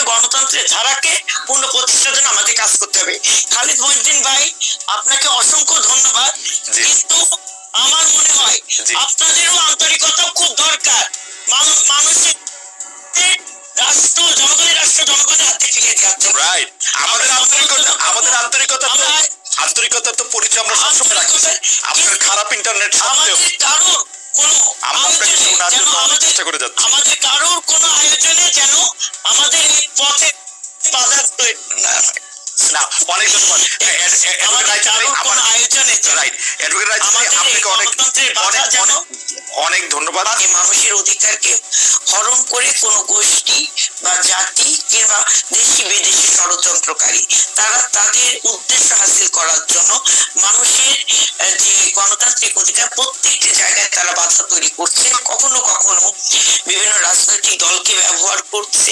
গণতন্ত্রের ধারাকে পূর্ণ প্রতিষ্ঠার জন্য আমাদের কাজ করতে হবে। খালিদ মহিউদ্দিন ভাই, আপনাকে অসংখ্য ধন্যবাদ। কিন্তু আমার মনে হয় আপনাদেরও আন্তরিকতা খুব দরকার। মানুষের রাষ্ট্র জনগণের হাতে ফিরিয়ে দেওয়ার জন্য। রাইট, আন্তরিকতার তো পরিচয় আমরা সবসময় রাখছি। আপনার খারাপ ইন্টারনেট সত্ত্বেও আমাদের কারোর কোন আয়োজনে যেন আমাদের এই পথে বাধা না হয়। অনেক ধন্যবাদ। অনেক ধন্যবাদ। মানুষের অধিকারকে হরণ করে কোন গোষ্ঠী বা জাতি কিংবা দেশি বিদেশি ষড়যন্ত্রকারী তারা তাদের উদ্দেশ্য হাসিল করার জন্য মানুষের যে গণতান্ত্রিক অধিকার প্রত্যেকটি জায়গায় তারা বাধা তৈরি করছে। কখনো কখনো বিভিন্ন রাজনৈতিক দলকে ব্যবহার করছে,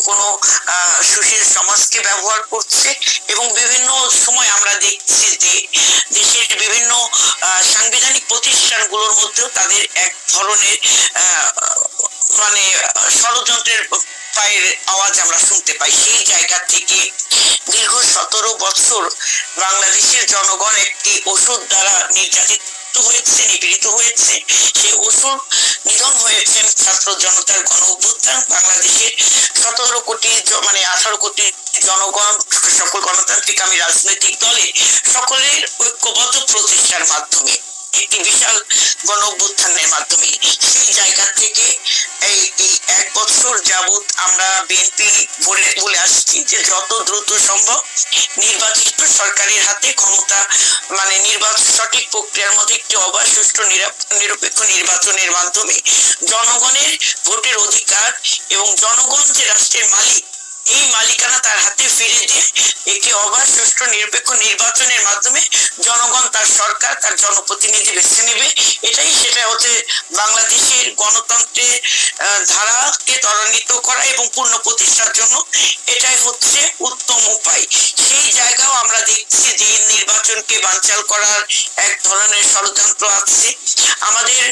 কোনো সুশীল সমাজকে ব্যবহার করছে, এবং বিভিন্ন সময় আমরা দেখছি যে দেশের বিভিন্ন সাংবিধানিক প্রতিষ্ঠানগুলোর মধ্যেও তাদের এক ধরনের মানে ষড়যন্ত্রের পায়ের আওয়াজ আমরা শুনতে পাই। সেই জায়গা থেকে দীর্ঘ 17 বছর বাংলাদেশের জনগণ একটি ওষুধ দ্বারা নির্যাতিত হয়েছে, নিপীড়িত হয়েছে। সেই ওষুধ নিধন হয়েছেন ছাত্র জনতার গণ অভ্যুত্থান। বাংলাদেশের 17 কোটি 18 কোটি জনগণ, সকল গণতান্ত্রিক রাজনৈতিক দলে সকলের ঐক্যবদ্ধ প্রচেষ্টার মাধ্যমে, একটি বিশাল গণ অভ্যুত্থানের মাধ্যমে সেই জায়গা থেকে এই 1 বছর যাবৎ আমরা বিএনপি বলে আসছি যে যত দ্রুত সম্ভব নির্বাচিত সরকারের হাতে ক্ষমতা, নির্বাচন সঠিক প্রক্রিয়ার মধ্যে একটি অবাধ, সুষ্ঠু, নিরপেক্ষ নির্বাচনের মাধ্যমে জনগণের ভোটের অধিকার এবং জনগণ যে রাষ্ট্রের মালিক, এই মালিকানা তার হাতে ফিরে দিয়ে একটি অবাধ, সুষ্ঠু, নিরপেক্ষ নির্বাচনের মাধ্যমে জনগণ তার সরকার, তার জনপ্রতিনিধি বেছে নেবে। সেটা হচ্ছে বাংলাদেশের গণতন্ত্রের ধারাকে ত্বরান্বিত করা এবং পূর্ণ প্রতিষ্ঠার জন্য এটাই হচ্ছে উত্তম উপায়। সেই জায়গাও আমরা দেখছি যে নির্বাচনকে বানচাল করার এক ধরনের ষড়যন্ত্র আছে। আমাদের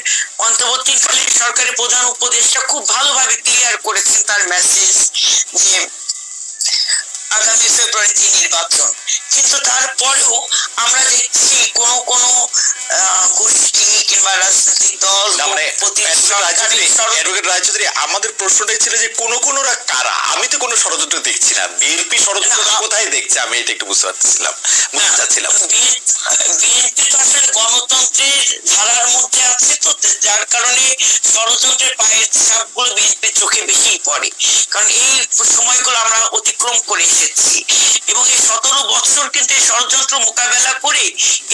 অন্তর্বর্তীকালীন সরকারের প্রধান উপদেষ্টা খুব ভালোভাবে ক্লিয়ার করেছেন তার মেসেজ যে আগামী ফেব্রুয়ারিতে নির্বাচন। কিন্তু তারপরেও আমরা দেখছি কোন গোষ্ঠী কিংবা রাজনৈতিক দল, আমাদের প্রশ্নটাই ছিল যে কোনরা কারা? আমি তো কোনো ষড়যন্ত্র দেখছি না। বিএনপি ষড়যন্ত্র কোথায় দেখছে? আমি এটা একটু বুঝতে চাচ্ছিলাম। বিএনপি তো আসলে গণতন্ত্রের ধারার মধ্যে আছে, তো যার কারণে ষড়যন্ত্রের পায়ের ছাপগুলো বিএনপির চোখে বেশি পড়ে। কারণ এই সময়গুলো আমরা অতিক্রম করে এসেছি এবং এই 17 বছর কিন্তু এই ষড়যন্ত্র মোকাবেলা করে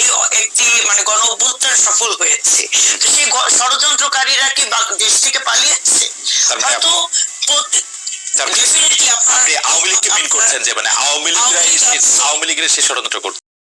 এই একটি গণ অভ্যুত্থান সফল হয়েছে। তো সেই ষড়যন্ত্রকারীরা কি দেশ থেকে পালিয়েছে? হয়তো আওয়ামী লীগকে মিন করছেন যে আওয়ামী লীগের সেই ষড়যন্ত্র করছে।